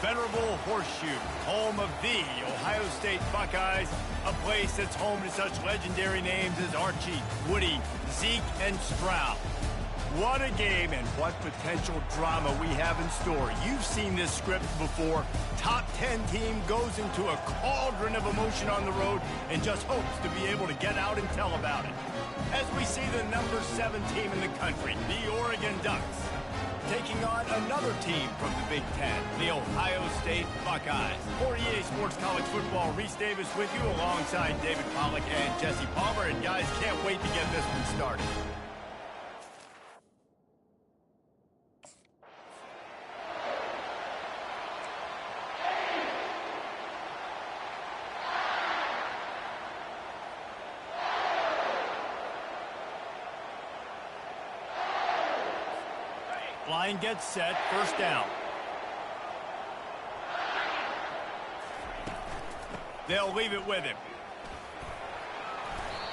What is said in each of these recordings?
venerable Horseshoe, home of the Ohio State Buckeyes, a place that's home to such legendary names as Archie, Woody, Zeke, and Stroud. What a game and what potential drama we have in store. You've seen this script before. Top 10 team goes into a cauldron of emotion on the road and just hopes to be able to get out and tell about it. As we see the number 7 team in the country, the Oregon Ducks, taking on another team from the Big Ten, the Ohio State Buckeyes. For EA Sports College Football, Reese Davis with you alongside David Pollack and Jesse Palmer. And guys, can't wait to get this one started. Line gets set, first down. They'll leave it with him.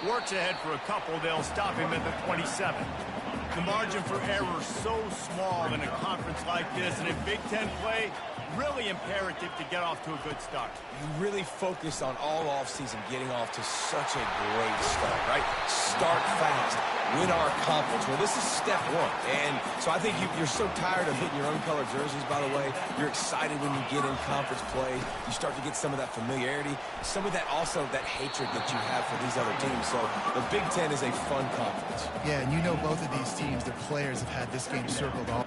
Works ahead for a couple. They'll stop him at the 27. The margin for error so small in a conference like this, and in Big Ten play, really imperative to get off to a good start. You really focus on all offseason getting off to such a great start, right? Start fast. Win our conference. Well, this is step one. And so I think you're so tired of hitting your own color jerseys, by the way. You're excited when you get in conference play. You start to get some of that familiarity, some of that also that hatred that you have for these other teams. So the Big Ten is a fun conference. Yeah, and you know both of these teams, their players have had this game circled all.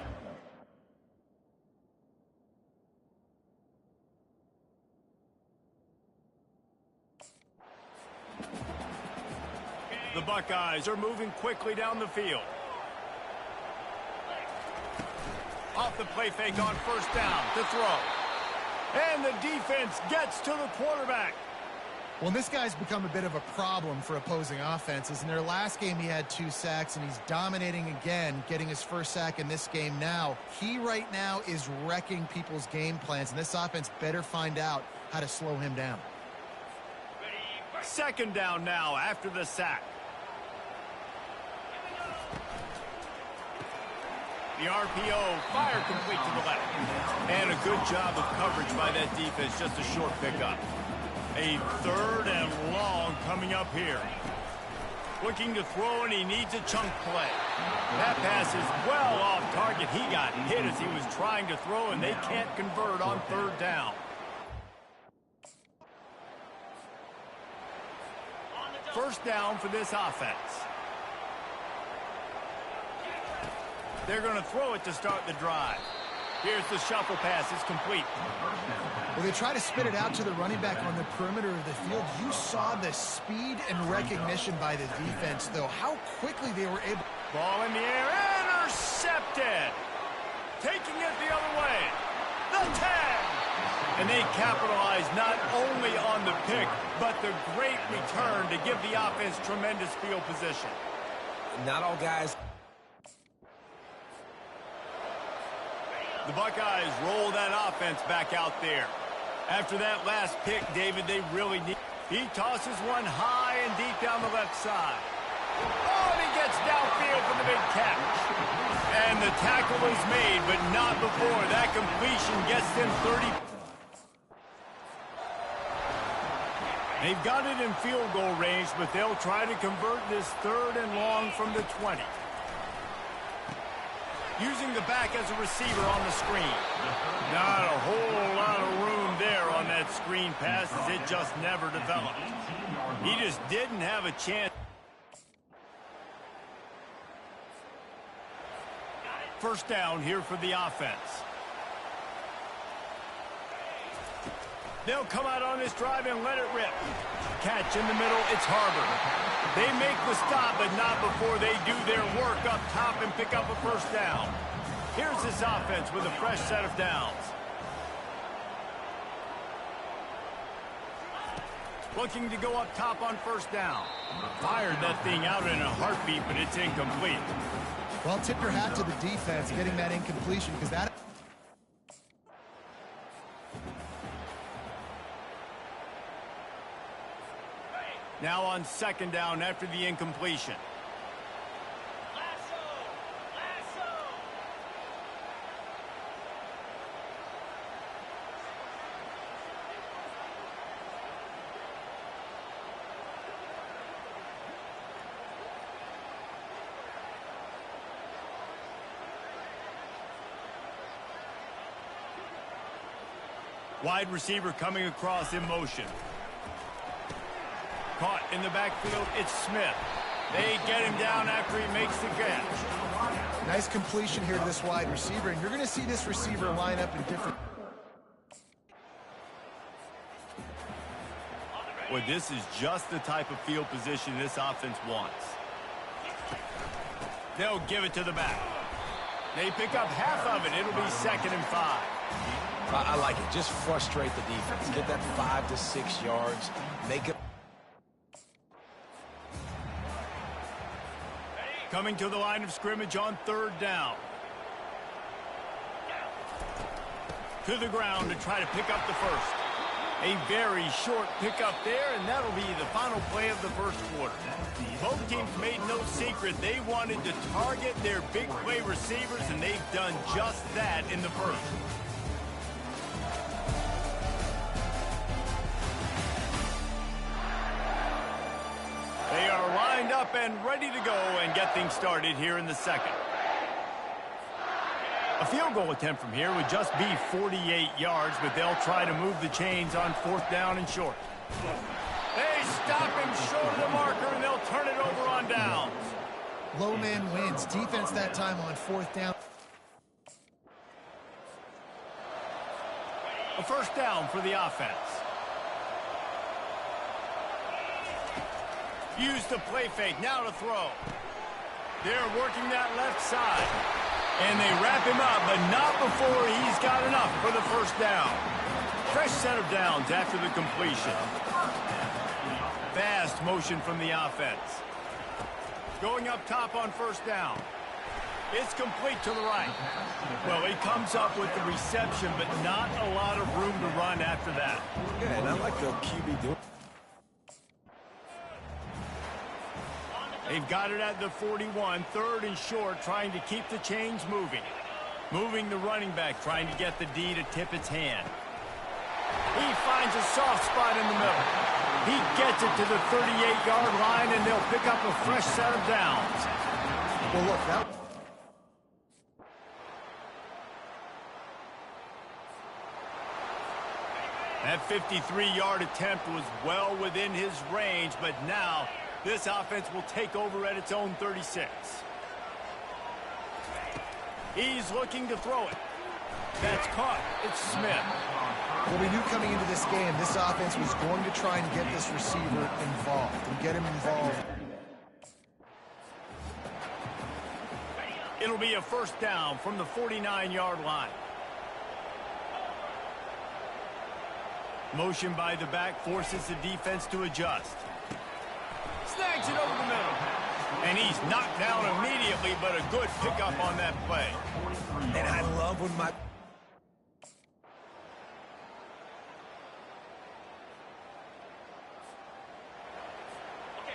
The Buckeyes are moving quickly down the field. Off the play fake on first down to throw. And the defense gets to the quarterback. Well, this guy's become a bit of a problem for opposing offenses. In their last game, he had 2 sacks, and he's dominating again, getting his first sack in this game now. He right now is wrecking people's game plans, and this offense better find out how to slow him down. Second down now after the sack. The RPO, fire complete to the left. And a good job of coverage by that defense, just a short pickup. A third and long coming up here. Looking to throw, and he needs a chunk play. That pass is well off target. He got hit as he was trying to throw, and they can't convert on third down. First down for this offense. They're going to throw it to start the drive. Here's the shuffle pass. It's complete. Well, they try to spit it out to the running back on the perimeter of the field. You saw the speed and recognition by the defense, though. How quickly they were able... Ball in the air. Intercepted. Taking it the other way. The 10. And they capitalize not only on the pick, but the great return to give the offense tremendous field position. Not all guys... The Buckeyes roll that offense back out there. After that last pick, David, they really need... He tosses one high and deep down the left side. Oh, and he gets downfield for the big catch. And the tackle is made, but not before. That completion gets them 30. They've got it in field goal range, but they'll try to convert this third and long from the 20. Using the back as a receiver on the screen. Not a whole lot of room there on that screen pass, as it just never developed. He just didn't have a chance. First down here for the offense. They'll come out on this drive and let it rip. Catch in the middle, it's Harbor. They make the stop, but not before they do their work up top and pick up a first down. Here's this offense with a fresh set of downs. Looking to go up top on first down. Fired that thing out in a heartbeat, but it's incomplete. Well, tip your hat to the defense getting that incompletion, because that... Now on second down after the incompletion. Wide receiver coming across in motion. Caught in the backfield, it's Smith. They get him down after he makes the catch. Nice completion here to this wide receiver, and you're going to see this receiver line up in different... Well, this is just the type of field position this offense wants. They'll give it to the back. They pick up half of it. It'll be 2nd and 5. I like it. Just frustrate the defense. Get that 5 to 6 yards. Make it. Coming to the line of scrimmage on 3rd down. To the ground to try to pick up the first. A very short pickup there, and that'll be the final play of the first quarter. Both teams made no secret they wanted to target their big play receivers, and they've done just that in the first. They are lined up and ready to go and get things started here in the second. A field goal attempt from here would just be 48 yards, but they'll try to move the chains on 4th down and short. They stop him short of the marker, and they'll turn it over on downs. Low man wins. Defense that time on 4th down. A first down for the offense. Use the play fake. Now to throw. They're working that left side. And they wrap him up, but not before he's got enough for the first down. Fresh set of downs after the completion. Fast motion from the offense. Going up top on 1st down. It's complete to the right. Well, he comes up with the reception, but not a lot of room to run after that. Yeah, and I like the QB doing. They've got it at the 41, 3rd and short, trying to keep the chains moving. Moving the running back, trying to get the D to tip its hand. He finds a soft spot in the middle. He gets it to the 38-yard line, and they'll pick up a fresh set of downs. Well, look, that 53-yard attempt was well within his range, but now this offense will take over at its own 36. He's looking to throw it. That's caught. It's Smith. well, we knew coming into this game, this offense was going to try and get this receiver involved and get him involved. It'll be a first down from the 49-yard line. Motion by the back forces the defense to adjust. Snags it over the middle. And he's knocked down immediately, but a good pickup on that play. And I love when my...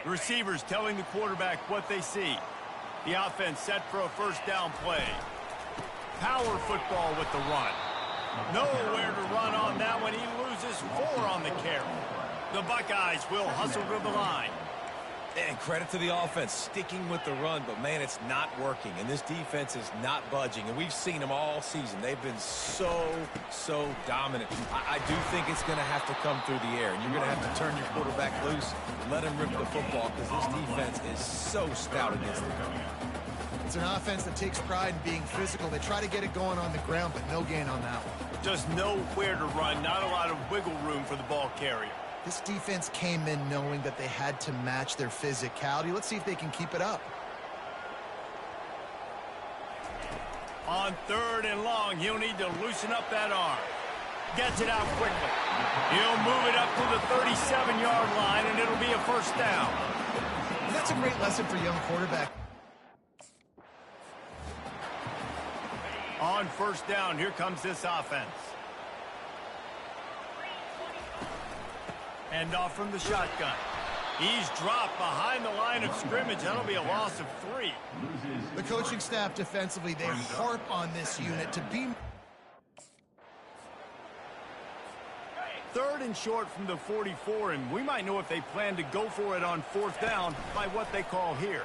The receivers telling the quarterback what they see. The offense set for a first down play. Power football with the run. Nowhere to run on that one. He loses 4 on the carry. The Buckeyes will hustle to the line. And credit to the offense, sticking with the run, but, man, it's not working. And this defense is not budging. And we've seen them all season. They've been so dominant. I do think it's going to have to come through the air. And you're going to have to turn your quarterback loose, let him rip the football, because this defense is so stout against the run. It's an offense that takes pride in being physical. They try to get it going on the ground, but no gain on that one. Just nowhere to run. Not a lot of wiggle room for the ball carrier. This defense came in knowing that they had to match their physicality. Let's see if they can keep it up. On 3rd and long, he'll need to loosen up that arm. Gets it out quickly. He'll move it up to the 37-yard line, and it'll be a first down. And that's a great lesson for young quarterback. On first down, here comes this offense. Hand off from the shotgun. He's dropped behind the line of scrimmage. That'll be a loss of 3. The coaching staff defensively, they harp on this unit to be... 3rd and short from the 44, and we might know if they plan to go for it on 4th down by what they call here.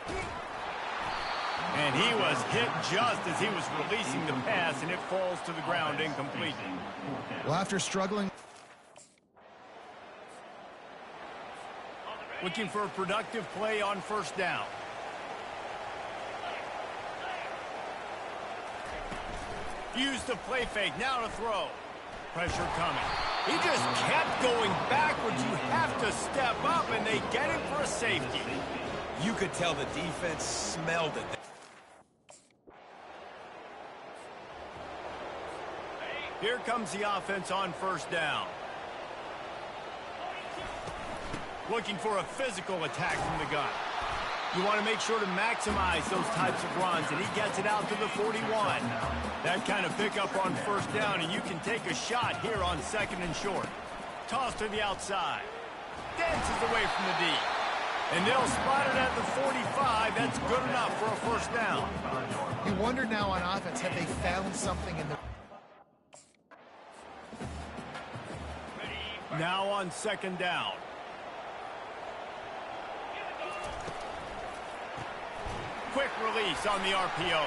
And he was hit just as he was releasing the pass, and it falls to the ground incomplete. Well, after struggling... Looking for a productive play on first down. Use the play fake, now to throw. Pressure coming. He just kept going backwards. You have to step up, and they get him for a safety. You could tell the defense smelled it. Here comes the offense on first down. Looking for a physical attack from the gun. You want to make sure to maximize those types of runs, and he gets it out to the 41. That kind of pickup on first down, and you can take a shot here on second and short. Toss to the outside. Dances away from the D. And they'll spot it at the 45. That's good enough for a first down. You wonder now on offense, have they found something in the... Now on second down. Quick release on the RPO.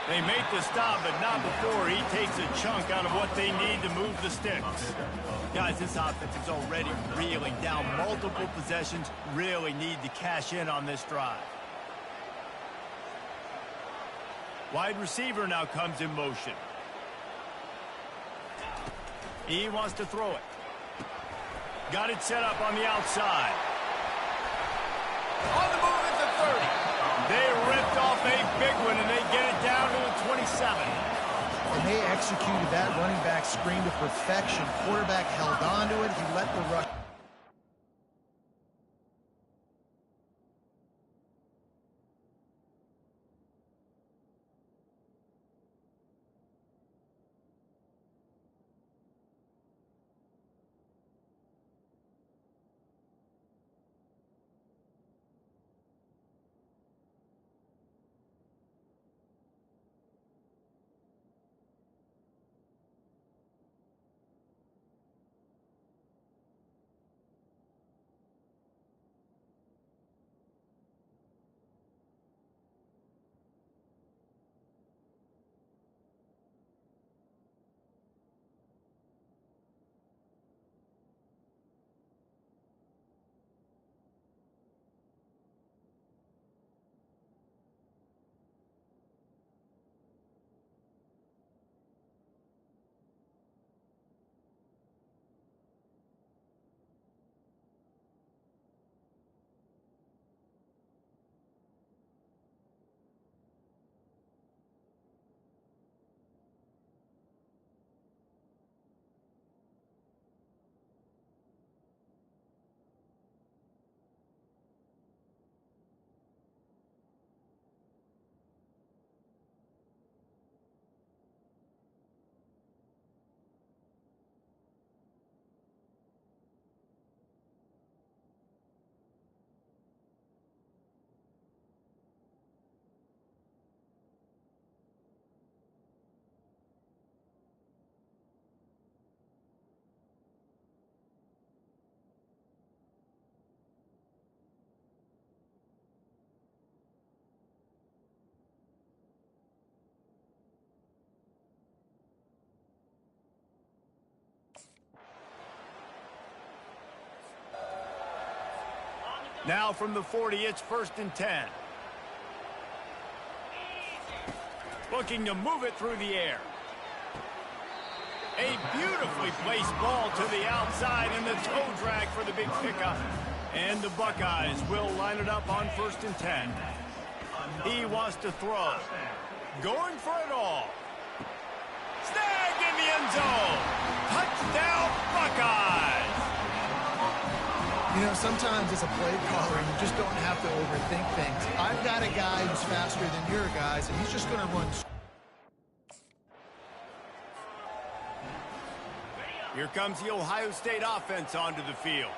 They make the stop, but not before he takes a chunk out of what they need to move the sticks. Guys, this offense is already reeling down multiple possessions. Really need to cash in on this drive. Wide receiver now comes in motion. He wants to throw it. Got it set up on the outside. On the move at the 30. They ripped off a big one, and they get it down to the 27. And they executed that running back screen to perfection. Quarterback held on to it. He let the rush... Now from the 40, it's first and 10. Looking to move it through the air. A beautifully placed ball to the outside, and the toe drag for the big pickup. And the Buckeyes will line it up on first and 10. He wants to throw. Going for it all. Snagged in the end zone. Touchdown, Buckeyes. You know, sometimes as a play caller, you just don't have to overthink things. I've got a guy who's faster than your guys, and he's just going to run. Here comes the Ohio State offense onto the field.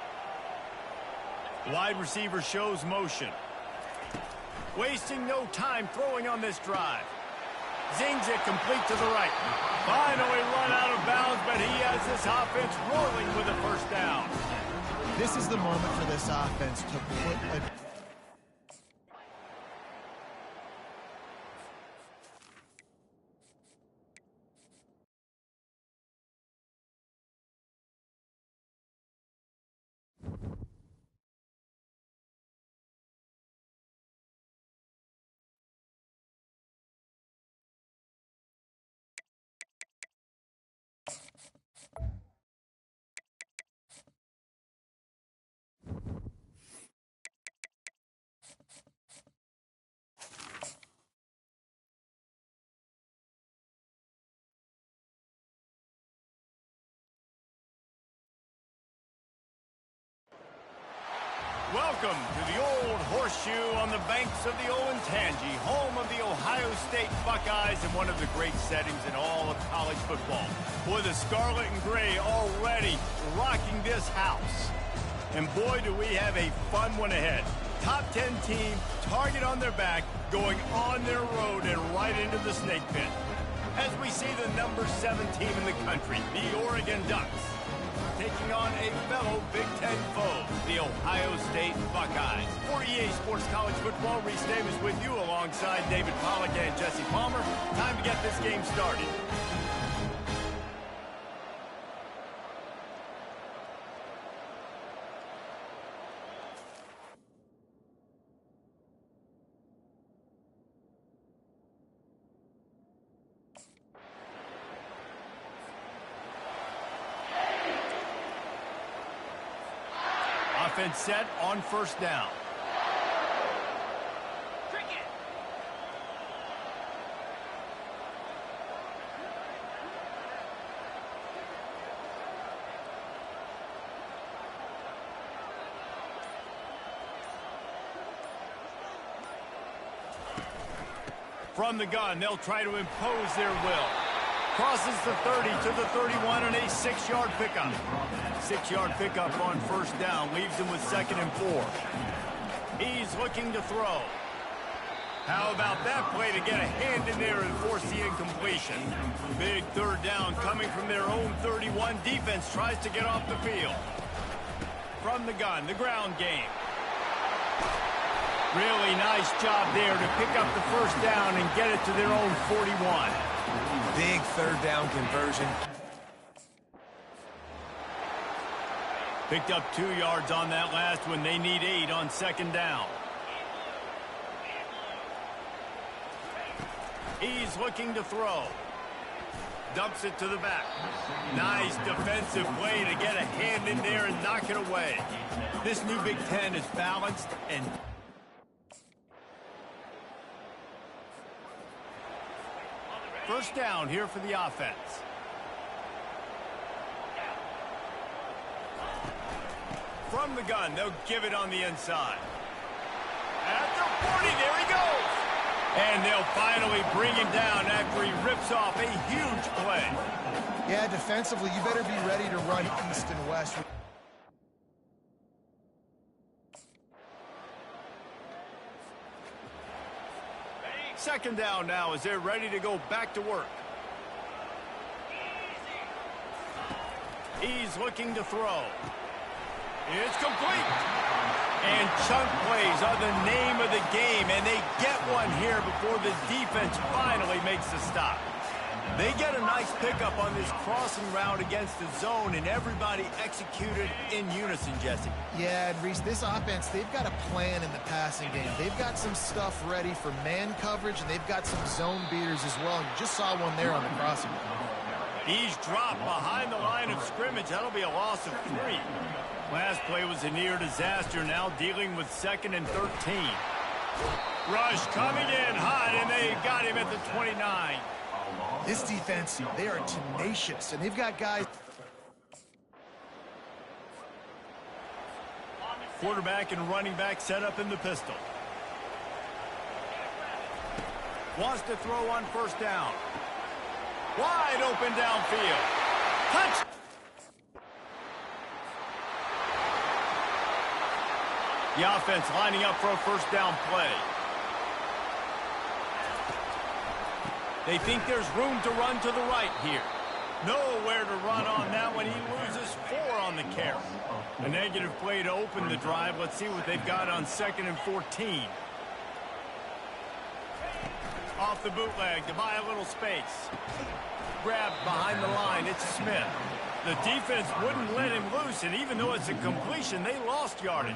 Wide receiver shows motion. Wasting no time throwing on this drive. Zings it complete to the right. Finally run out of bounds, but he has this offense rolling with a first down. This is the moment for this offense to put a Welcome to the Old Horseshoe on the banks of the Olentangy, home of the Ohio State Buckeyes and one of the great settings in all of college football. Boy, the scarlet and gray already rocking this house. And boy, do we have a fun one ahead. Top 10 team, target on their back, going on their road and right into the snake pit. As we see the number 7 team in the country, the Oregon Ducks, taking on a fellow Big Ten foe, the Ohio State Buckeyes. For EA Sports College Football, Reese Davis with you alongside David Pollack and Jesse Palmer. Time to get this game started. Offense set on first down. From the gun, they'll try to impose their will. Crosses the 30 to the 31 on a 6-yard pickup. 6-yard pickup on first down leaves him with 2nd and 4. He's looking to throw. How about that play to get a hand in there and force the incompletion? Big 3rd down coming from their own 31. Defense tries to get off the field. From the gun, the ground game. Really nice job there to pick up the first down and get it to their own 41. Big 3rd down conversion. Picked up 2 yards on that last one. They need 8 on 2nd down. He's looking to throw. Dumps it to the back. Nice defensive play to get a hand in there and knock it away. This new Big Ten is balanced and... First down here for the offense. From the gun, they'll give it on the inside. At the 40, there he goes. And they'll finally bring him down after he rips off a huge play. Yeah, defensively, you better be ready to run east and west. 2nd down now as they're ready to go back to work. He's looking to throw. It's complete. And chunk plays are the name of the game, and they get one here before the defense finally makes the stop. They get a nice pickup on this crossing route against the zone, and everybody executed in unison, Jesse. Yeah, and Reese, this offense, they've got a plan in the passing game. They've got some stuff ready for man coverage, and they've got some zone beaters as well. And you just saw one there on the crossing. He's dropped behind the line of scrimmage. That'll be a loss of 3. Last play was a near disaster, now dealing with 2nd and 13. Rush coming in hot, and they got him at the 29. This defense, they are tenacious, and they've got guys. Quarterback and running back set up in the pistol. Wants to throw on first down. Wide open downfield. Touch! The offense lining up for a first down play. They think there's room to run to the right here. Nowhere to run on that one. He loses 4 on the carry. A negative play to open the drive. Let's see what they've got on 2nd and 14. Off the bootleg to buy a little space. Grabbed behind the line. It's Smith. The defense wouldn't let him loose, and even though it's a completion, they lost yardage.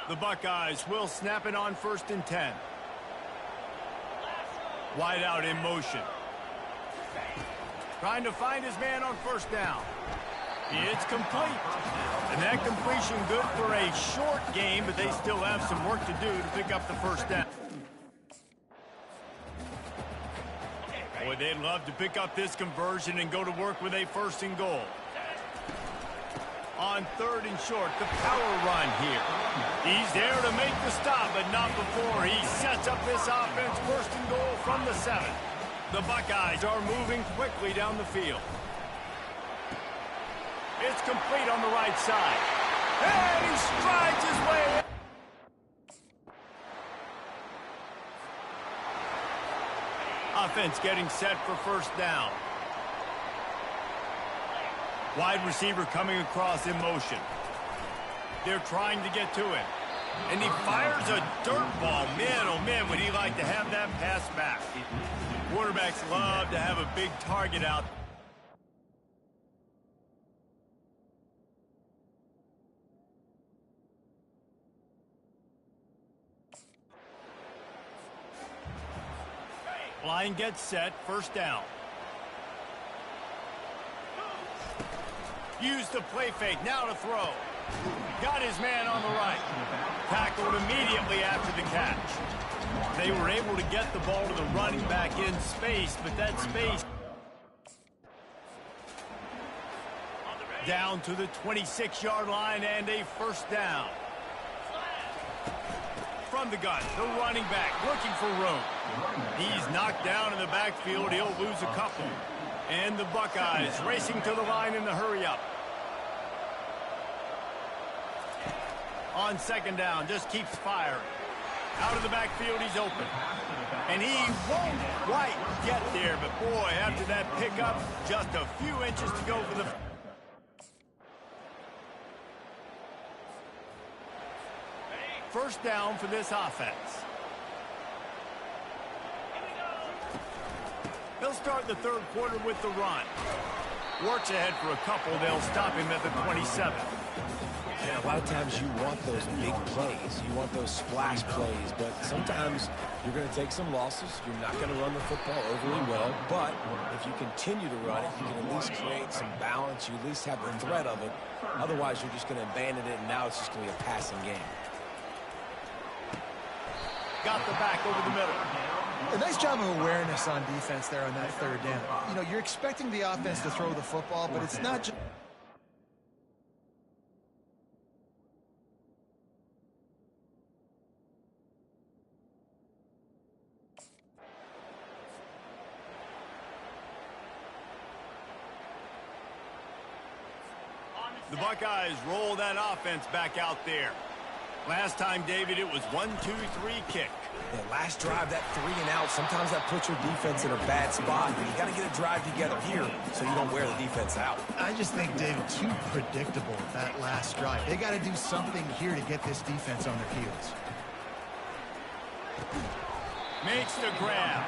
The Buckeyes will snap it on 1st and 10. Wide out in motion. Trying to find his man on first down. It's complete. And that completion good for a short game, but they still have some work to do to pick up the first down. Boy, they'd love to pick up this conversion and go to work with a 1st and goal. On 3rd and short, the power run here. He's there to make the stop, but not before he sets up this offense. 1st and goal from the 7. The Buckeyes are moving quickly down the field. It's complete on the right side. And he strides his way in. Offense getting set for 1st down. Wide receiver coming across in motion. They're trying to get to him. And he fires a dirt ball. Man, oh man, would he like to have that pass back. Quarterbacks love to have a big target out. Line gets set, 1st down. Use the play fake, now to throw. Got his man on the right. Tackled immediately after the catch. They were able to get the ball to the running back in space, but that space down to the 26-yard line and a 1st down. From the gun, the running back looking for room. He's knocked down in the backfield. He'll lose a couple. And the Buckeyes racing to the line in the hurry-up. On 2nd down, just keeps firing. Out of the backfield, he's open. And he won't quite get there, but boy, after that pickup, just a few inches to go for the... First down for this offense. They'll start the 3rd quarter with the run. Works ahead for a couple. They'll stop him at the 27. Yeah, a lot of times you want those big plays. You want those splash plays, but sometimes you're going to take some losses. You're not going to run the football overly well, but if you continue to run it, you can at least create some balance. You at least have the threat of it. Otherwise, you're just going to abandon it, and now it's just going to be a passing game. Got the back over the middle. A nice job of awareness on defense there on that 3rd down. You know, you're expecting the offense to throw the football, but it's not just... The Buckeyes roll that offense back out there. Last time, David, it was 1-2-3 kick. Yeah, last drive, that 3 and out, sometimes that puts your defense in a bad spot. But you got to get a drive together here so you don't wear the defense out. I just think, David, too predictable that last drive. They got to do something here to get this defense on their heels. Makes the grab.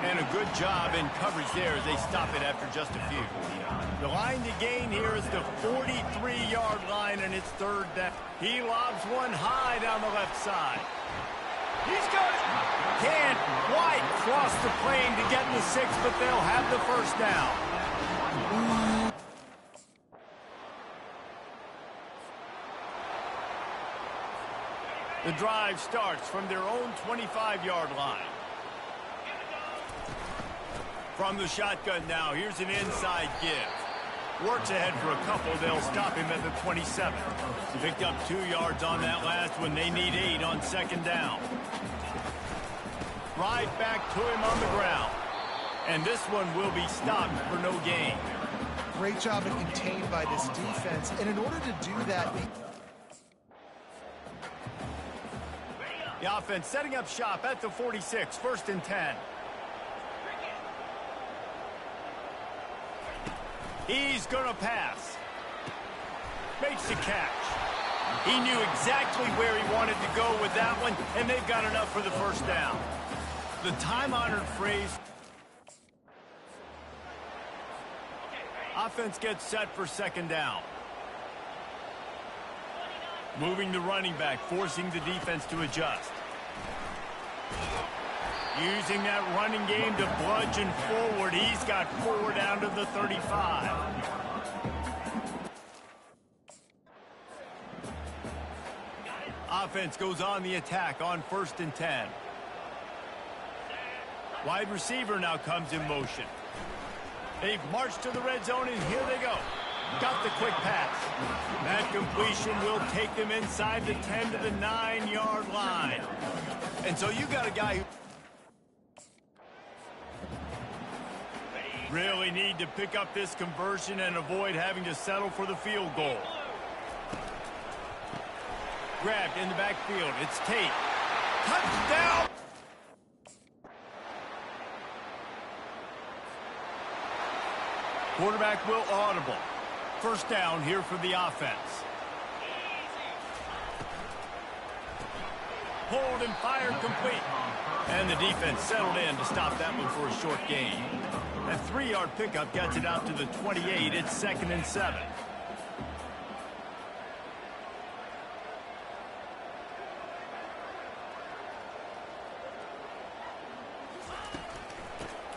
And a good job in coverage there as they stop it after just a few. The line to gain here is the 43-yard line, and it's 3rd down. He lobs one high down the left side. He's got it. Can't quite cross the plane to get the 6, but they'll have the 1st down. The drive starts from their own 25-yard line. From the shotgun now, here's an inside give. Works ahead for a couple. They'll stop him at the 27. Picked up 2 yards on that last one. They need 8 on 2nd down. Right back to him on the ground. And this one will be stopped for no gain. Great job of contained by this defense. And in order to do that... The offense setting up shop at the 46. 1st and 10. He's going to pass. Makes the catch. He knew exactly where he wanted to go with that one, and they've got enough for the 1st down. The time-honored phrase. Offense gets set for 2nd down. Moving the running back, forcing the defense to adjust. Using that running game to bludgeon forward. He's got 4 down to the 35. Offense goes on the attack on 1st and 10. Wide receiver now comes in motion. They've marched to the red zone, and here they go. Got the quick pass. That completion will take them inside the 10 to the 9-yard line. And so you got a guy who really need to pick up this conversion and avoid having to settle for the field goal. Grabbed in the backfield. It's Tate. Touchdown! Quarterback will audible. 1st down here for the offense. Hold and fire complete. And the defense settled in to stop that one for a short gain. A 3-yard pickup gets it out to the 28. It's 2nd and 7.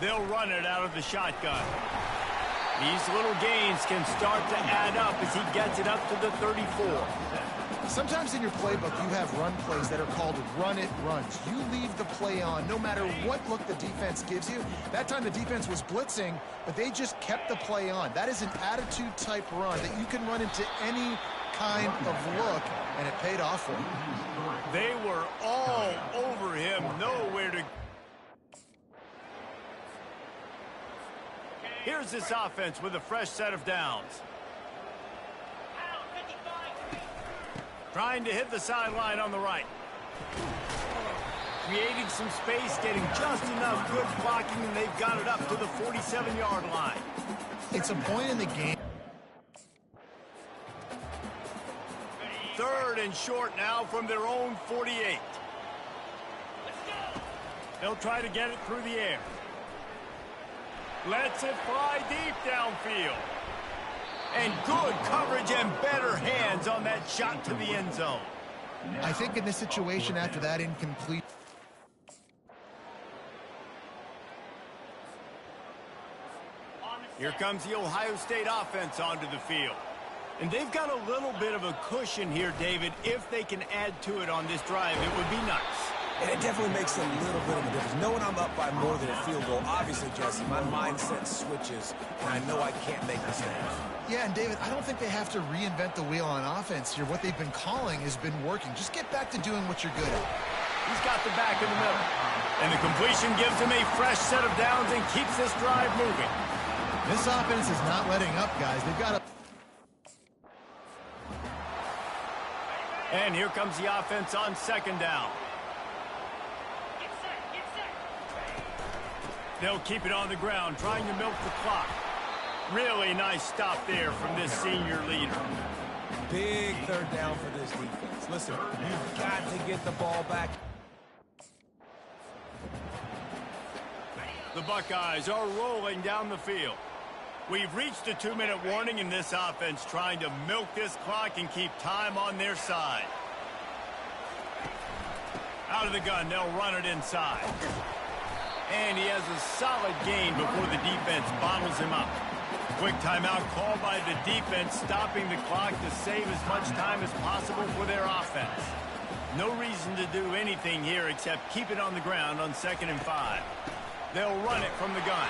They'll run it out of the shotgun. These little gains can start to add up as he gets it up to the 34. Sometimes in your playbook, you have run plays that are called run-it runs. You leave the play on no matter what look the defense gives you. That time the defense was blitzing, but they just kept the play on. That is an attitude-type run that you can run into any kind of look, and it paid off for him. They were all over him, nowhere to... Here's this offense with a fresh set of downs. Trying to hit the sideline on the right. Creating some space, getting just enough good blocking, and they've got it up to the 47-yard line. It's a point in the game. 3rd and short now from their own 48. They'll try to get it through the air. Lets it fly deep downfield. And good coverage and better hands on that shot to the end zone. I think in this situation after that incomplete. Here comes the Ohio State offense onto the field. And they've got a little bit of a cushion here, David. If they can add to it on this drive, it would be nice. And it definitely makes a little bit of a difference. Knowing I'm up by more than a field goal, obviously, Jesse, my mindset switches, and I know I can't make mistakes. Yeah, and David, I don't think they have to reinvent the wheel on offense here. What they've been calling has been working. Just get back to doing what you're good at. He's got the back in the middle. And the completion gives him a fresh set of downs and keeps this drive moving. This offense is not letting up, guys. They've got to... And here comes the offense on 2nd down. They'll keep it on the ground, trying to milk the clock. Really nice stop there from this senior leader. Big 3rd down for this defense. Listen, you've got to get the ball back. The Buckeyes are rolling down the field. We've reached a 2-minute warning in this offense, trying to milk this clock and keep time on their side. Out of the gun, they'll run it inside. And he has a solid gain before the defense bottles him up. Quick timeout called by the defense, stopping the clock to save as much time as possible for their offense. No reason to do anything here except keep it on the ground on 2nd and 5. They'll run it from the gun.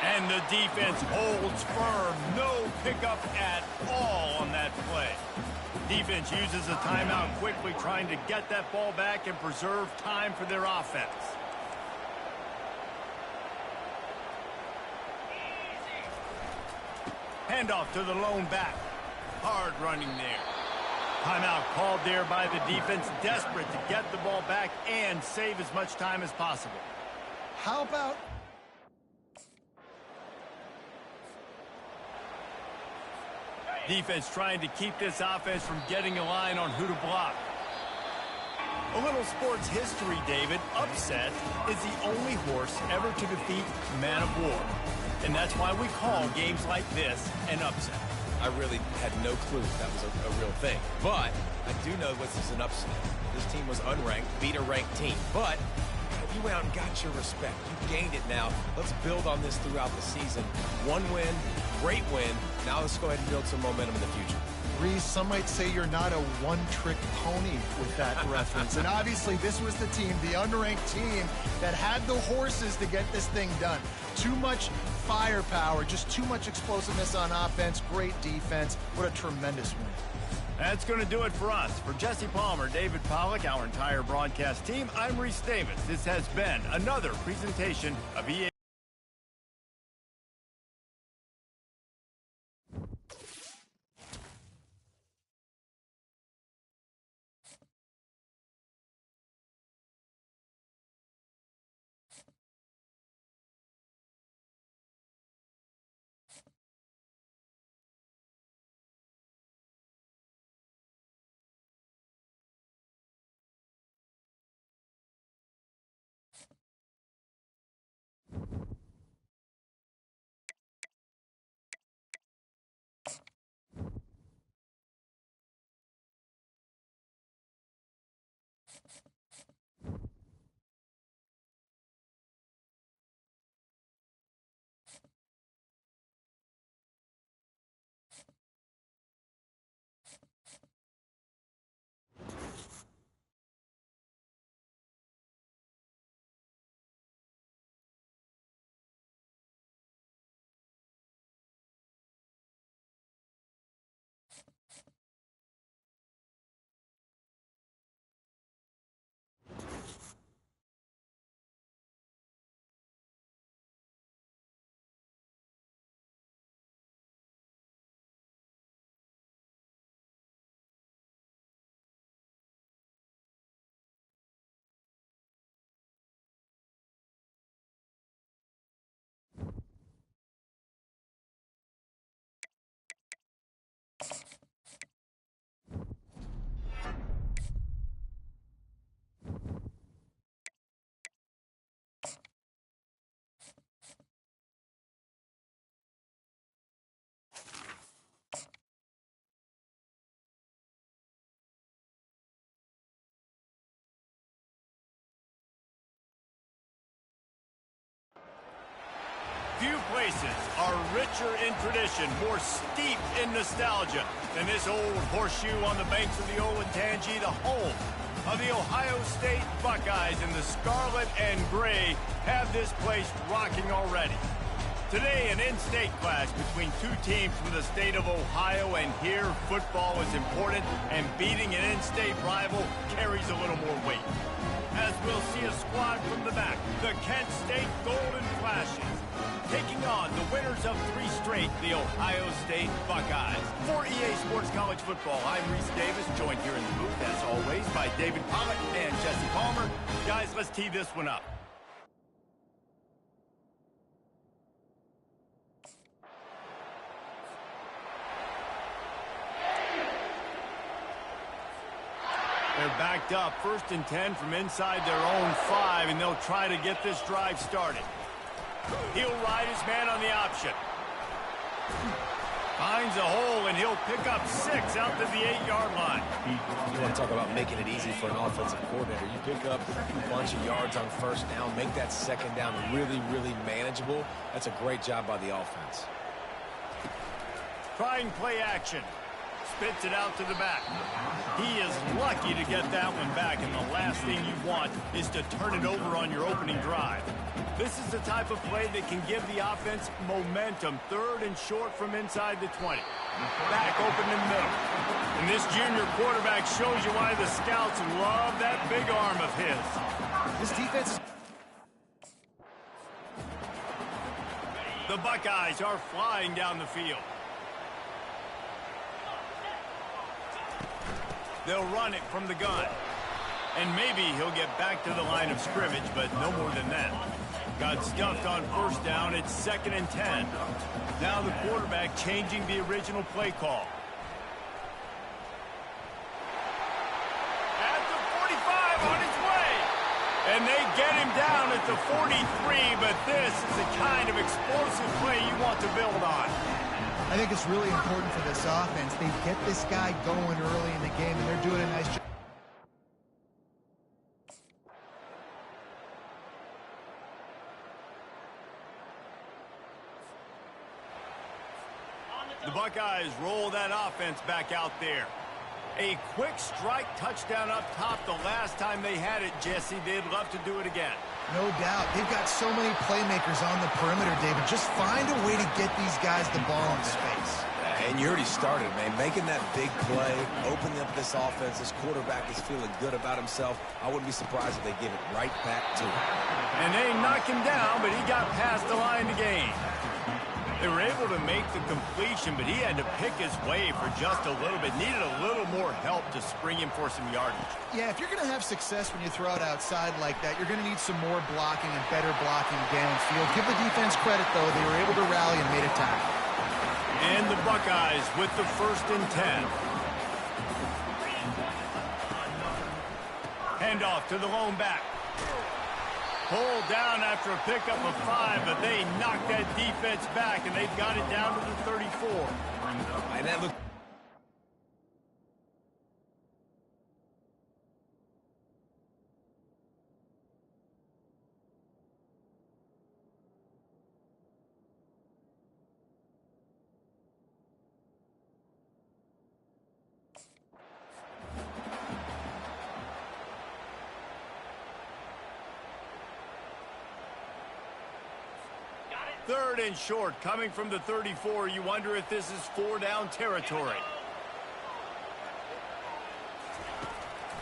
And the defense holds firm. No pickup at all on that play. Defense uses a timeout quickly, trying to get that ball back and preserve time for their offense. Handoff to the lone back. Hard running there. Timeout called there by the defense, desperate to get the ball back and save as much time as possible. How about... Defense trying to keep this offense from getting a line on who to block. A little sports history, David. Upset is the only horse ever to defeat Man of War. And that's why we call games like this an upset. I really had no clue that was a real thing. But I do know this is an upset. This team was unranked, beat a ranked team. But you went out and got your respect. You gained it now. Let's build on this throughout the season. One win, great win. Now let's go ahead and build some momentum in the future. Reese, some might say you're not a one-trick pony with that reference. And obviously, this was the team, the unranked team, that had the horses to get this thing done. Too much firepower, just too much explosiveness on offense, great defense. What a tremendous win. That's going to do it for us. For Jesse Palmer, David Pollack, our entire broadcast team, I'm Reese Davis. This has been another presentation of EA. Few places are richer in tradition, more steeped in nostalgia than this old horseshoe on the banks of the Olentangy, the home of the Ohio State Buckeyes, and the scarlet and gray have this place rocking already. Today, an in-state clash between two teams from the state of Ohio, and here football is important, and beating an in-state rival carries a little more weight. As we'll see a squad from the back, the Kent State Golden Flashes, taking on the winners of 3 straight, the Ohio State Buckeyes. For EA Sports College Football, I'm Reese Davis, joined here in the booth, as always, by David Pollack and Jesse Palmer. Guys, let's tee this one up. They're backed up, 1st and 10 from inside their own 5, and they'll try to get this drive started. He'll ride his man on the option. Finds a hole, and he'll pick up 6 out to the 8-yard line. You want to talk about making it easy for an offensive coordinator. You pick up a bunch of yards on 1st down, make that 2nd down really, really manageable. That's a great job by the offense. Trying play action. Spits it out to the back. He is lucky to get that one back, and the last thing you want is to turn it over on your opening drive. This is the type of play that can give the offense momentum. 3rd and short from inside the 20. Back open in the middle. And this junior quarterback shows you why the scouts love that big arm of his. This defense is... The Buckeyes are flying down the field. They'll run it from the gun. And maybe he'll get back to the line of scrimmage, but no more than that. Got stuffed on 1st down. It's 2nd and 10. Now the quarterback changing the original play call. At the 45, on his way. And they get him down at the 43, but this is the kind of explosive play you want to build on. I think it's really important for this offense. They get this guy going early in the game, and they're doing a nice job. The Buckeyes roll that offense back out there. A quick strike touchdown up top the last time they had it, Jesse. They'd love to do it again. No doubt. They've got so many playmakers on the perimeter, David. Just find a way to get these guys the ball in space. And you already started, man. Making that big play, opening up this offense. This quarterback is feeling good about himself. I wouldn't be surprised if they give it right back to him. And they knocked him down, but he got past the line to gain. They were able to make the completion, but he had to pick his way for just a little bit. Needed a little more help to spring him for some yardage. Yeah, if you're going to have success when you throw it outside like that, you're going to need some more blocking and better blocking downfield. Give the defense credit, though. They were able to rally and made a tackle. And the Buckeyes with the 1st and 10. Handoff to the lone back. Pulled down after a pickup of 5, but they knocked that defense back, and they've got it down to the 34. And that looked... Third and short, coming from the 34. You wonder if this is 4-down territory.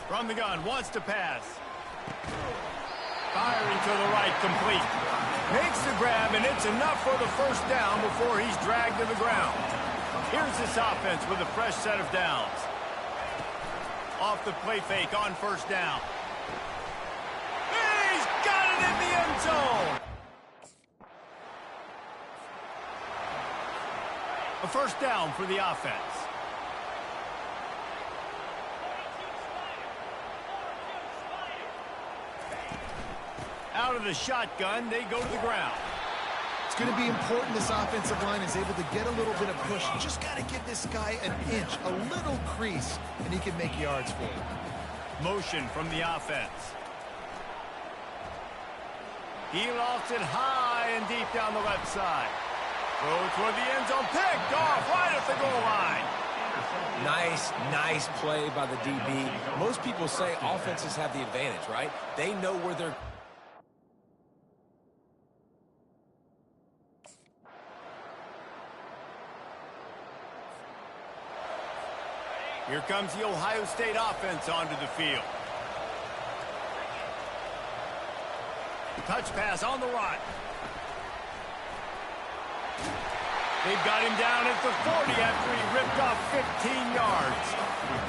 From the gun, wants to pass. Firing to the right, complete. Makes the grab, and it's enough for the 1st down before he's dragged to the ground. Here's this offense with a fresh set of downs. Off the play fake on 1st down. He's got it in the end zone. A 1st down for the offense. Out of the shotgun, they go to the ground. It's going to be important this offensive line is able to get a little bit of push. You just got to give this guy an inch, a little crease, and he can make yards for you. Motion from the offense. He lofts it high and deep down the left side. Throw toward the end zone, picked off right at the goal line. Nice play by the DB. Most people say offenses have the advantage, right? They know where they're... Here comes the Ohio State offense onto the field. Touch pass on the run. They've got him down at the 40 after he ripped off 15 yards.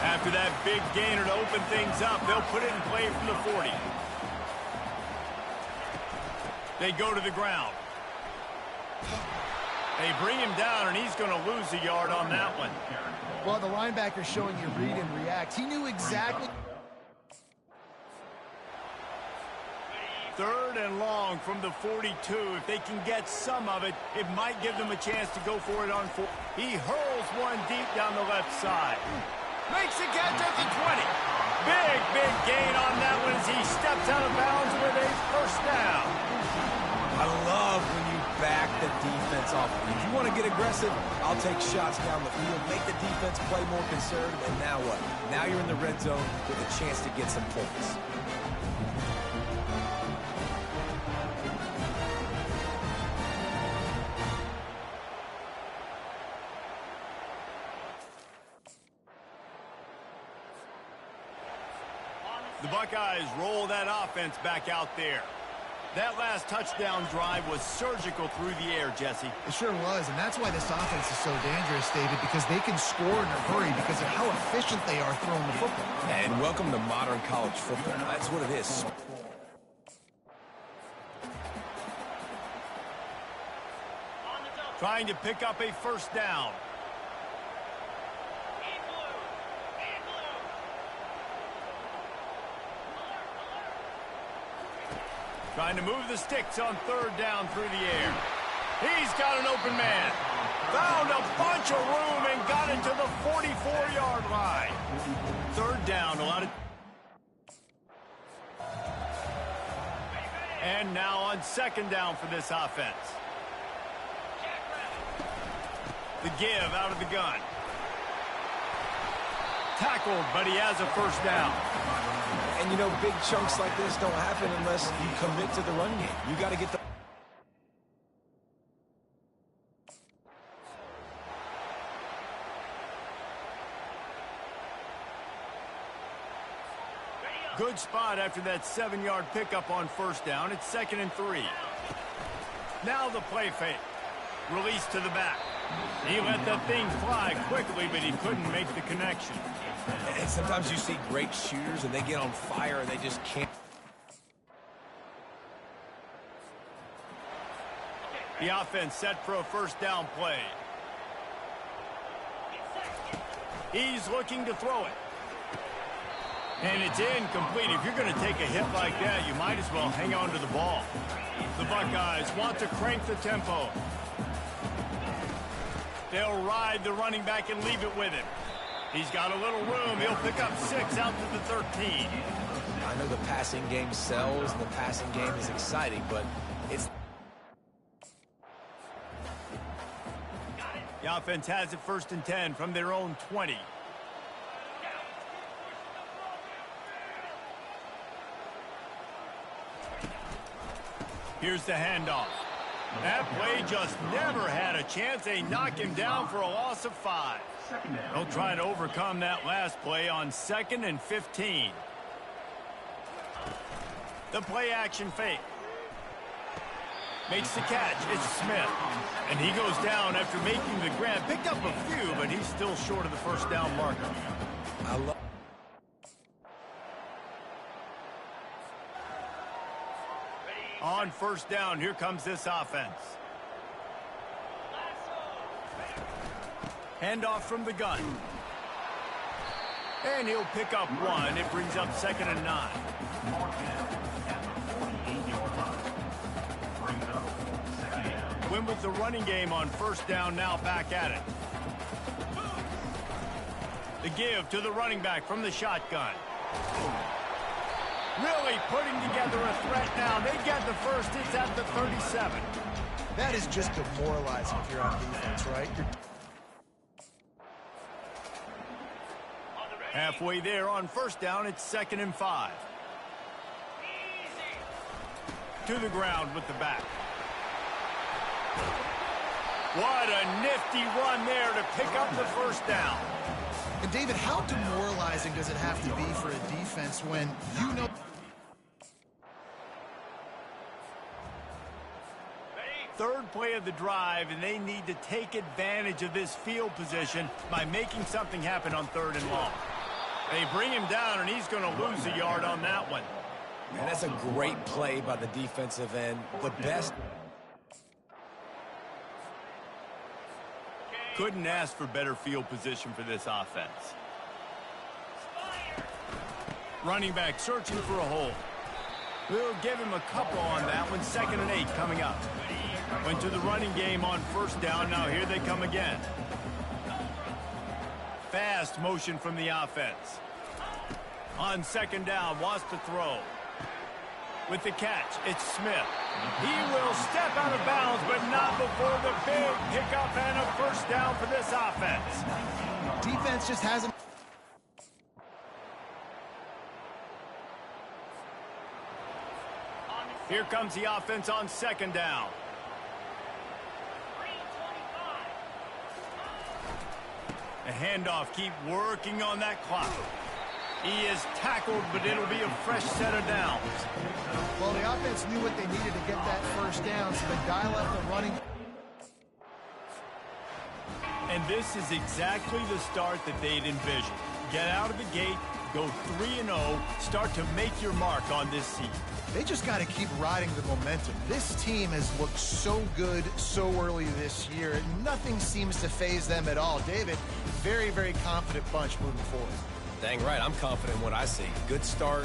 After that big gainer to open things up, they'll put it in play from the 40. They go to the ground. They bring him down, and he's going to lose a yard on that one. Well, the linebacker's showing you read and react. He knew exactly... 3rd and long from the 42. If they can get some of it, it might give them a chance to go for it on 4. He hurls one deep down the left side. Makes the catch at the 20. Big gain on that one as he steps out of bounds with a 1st down. I love when you back the defense off. If you want to get aggressive, I'll take shots down the field, make the defense play more conservative, and now what? Now you're in the red zone with a chance to get some points. The Buckeyes roll that offense back out there. That last touchdown drive was surgical through the air, Jesse. It sure was, and that's why this offense is so dangerous, David, because they can score in a hurry because of how efficient they are throwing the football. And welcome to modern college football. That's what it is. Trying to pick up a 1st down. Trying to move the sticks on 3rd down through the air. He's got an open man. Found a bunch of room and got it to the 44-yard line. 3rd down, a lot of... And now on 2nd down for this offense. The give out of the gun. Tackled, but he has a first down. And, you know, big chunks like this don't happen unless you commit to the run game. You got to get the... Good spot after that 7-yard pickup on first down. It's 2nd and 3. Now the play fake. Release to the back. He let that thing fly quickly, but he couldn't make the connection. And sometimes you see great shooters, and they get on fire, and they just can't. The offense set for a first down play. He's looking to throw it. And it's incomplete. If you're going to take a hit like that, you might as well hang on to the ball. The Buckeyes want to crank the tempo. They'll ride the running back and leave it with him. He's got a little room. He'll pick up 6 out to the 13. I know the passing game sells, and the passing game is exciting, but it's... The offense has it 1st and 10 from their own 20. Here's the handoff. That play just never had a chance. They knock him down for a loss of 5. They'll try to overcome that last play on 2nd and 15. The play action fake. Makes the catch. It's Smith. And he goes down after making the grab. Picked up a few, but he's still short of the first down marker. I love... On first down, here comes this offense. Handoff from the gun. And he'll pick up 1. It brings up 2nd and 9. Win with the running game on first down, now back at it. The give to the running back from the shotgun. Really putting together a threat now. They get the first. It's at the 37. That is just demoralizing if you're on defense, right? Halfway there on first down, it's 2nd and 5. To the ground with the back. What a nifty run there to pick up the first down. And David, how demoralizing does it have to be for a defense when you know... Third play of the drive, and they need to take advantage of this field position by making something happen on 3rd and long. They bring him down, and he's going to lose a yard on that one. And that's a great play by the defensive end. The best... Couldn't ask for better field position for this offense. Running back searching for a hole. We'll give him a couple on that one. 2nd and 8 coming up. Went to the running game on first down. Now here they come again. Fast motion from the offense. On 2nd down, wants to throw. With the catch, it's Smith. He will step out of bounds, but not before the big pickup and a first down for this offense. Defense just hasn't... Here comes the offense on 2nd down. The handoff, keep working on that clock. He is tackled, but it'll be a fresh set of downs. Well, the offense knew what they needed to get that first down, so they dial up the running. And this is exactly the start that they'd envisioned. Get out of the gate, go 3-0, start to make your mark on this season. They just got to keep riding the momentum. This team has looked so good so early this year. Nothing seems to faze them at all. David, very, very confident bunch moving forward. Dang right, I'm confident in what I see. Good start,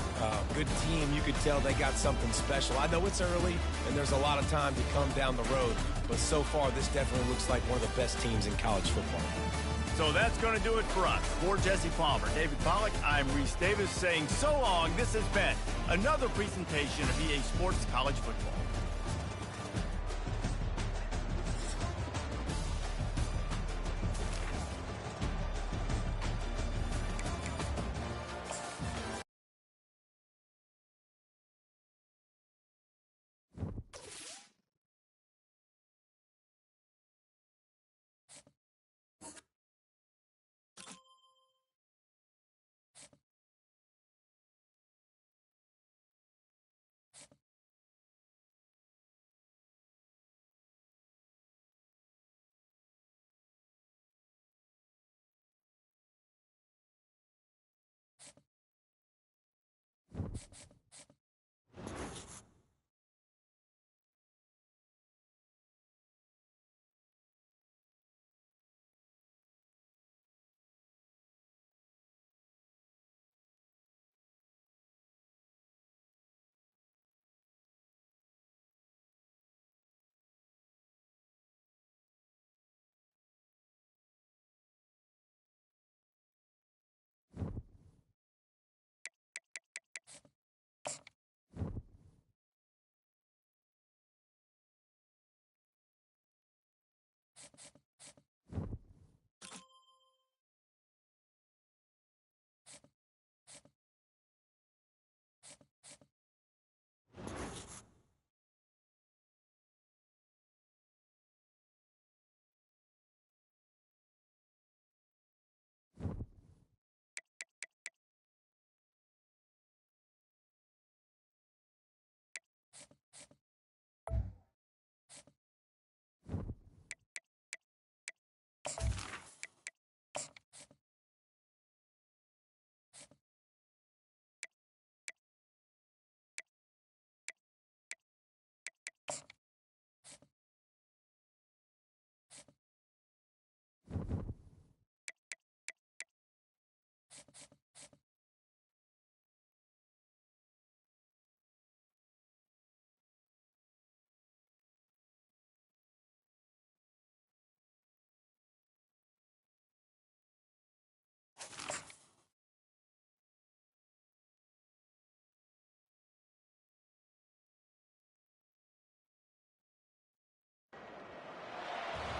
good team. You could tell they got something special. I know it's early, and there's a lot of time to come down the road, but so far, this definitely looks like one of the best teams in college football. So that's going to do it for us. For Jesse Palmer, David Pollack, I'm Reese Davis saying so long. This has been another presentation of EA Sports College Football.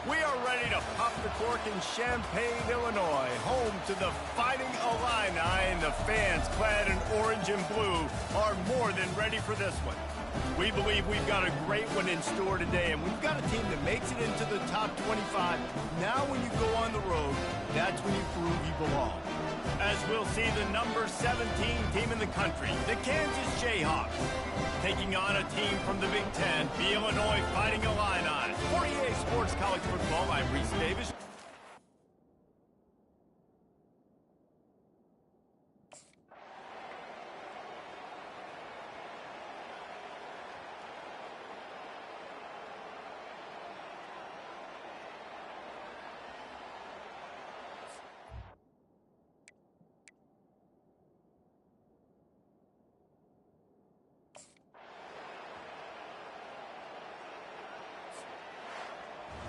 We are ready to pop the cork in Champaign, Illinois, home to the Fighting Illini, and the fans clad in orange and blue are more than ready for this one. We believe we've got a great one in store today, and we've got a team that makes it into the top 25. Now when you go on the road, that's when you prove you belong. As we'll see the number 17 team in the country, the Kansas Jayhawks, taking on a team from the Big Ten, the Illinois Fighting Illini. For EA Sports College Football, I'm Reese Davis.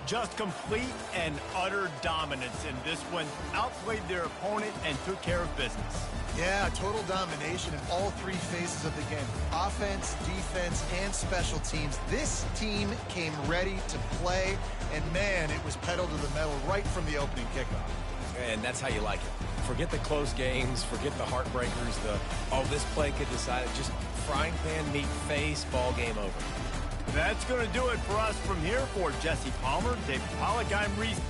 Just complete and utter dominance in this one. Outplayed their opponent and took care of business. Yeah, total domination in all three phases of the game. Offense, defense, and special teams. This team came ready to play, and man, it was pedal to the metal right from the opening kickoff. And that's how you like it. Forget the close games, forget the heartbreakers, this play could decide it. Just frying pan, meat face, ball game over. That's going to do it for us from here. For Jesse Palmer, David Pollack, I'm Reese.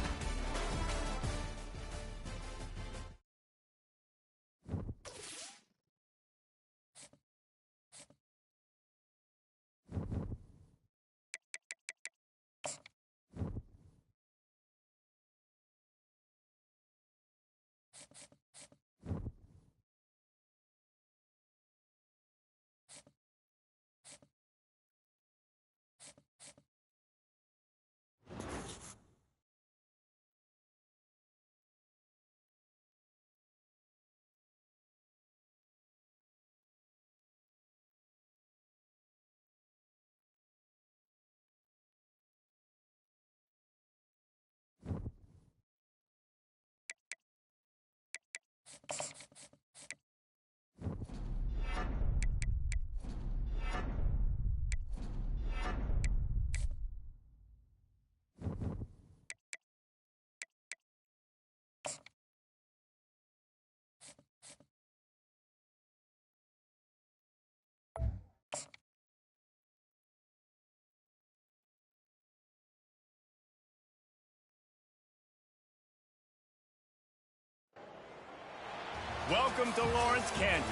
Welcome to Lawrence, Kansas,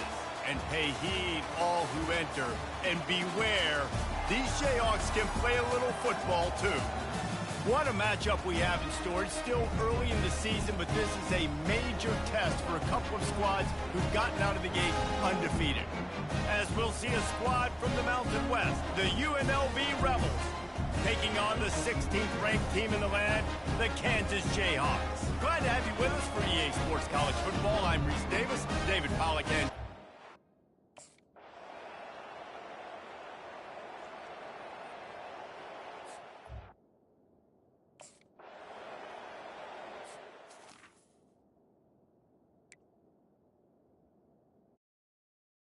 and pay heed all who enter, and beware, these Jayhawks can play a little football too. What a matchup we have in store. It's still early in the season, but this is a major test for a couple of squads who've gotten out of the gate undefeated. As we'll see a squad from the Mountain West, the UNLV Rebels, taking on the 16th ranked team in the land, the Kansas Jayhawks. Glad to have you with us for EA Sports College Football. I'm Reese Davis, David Pollack, and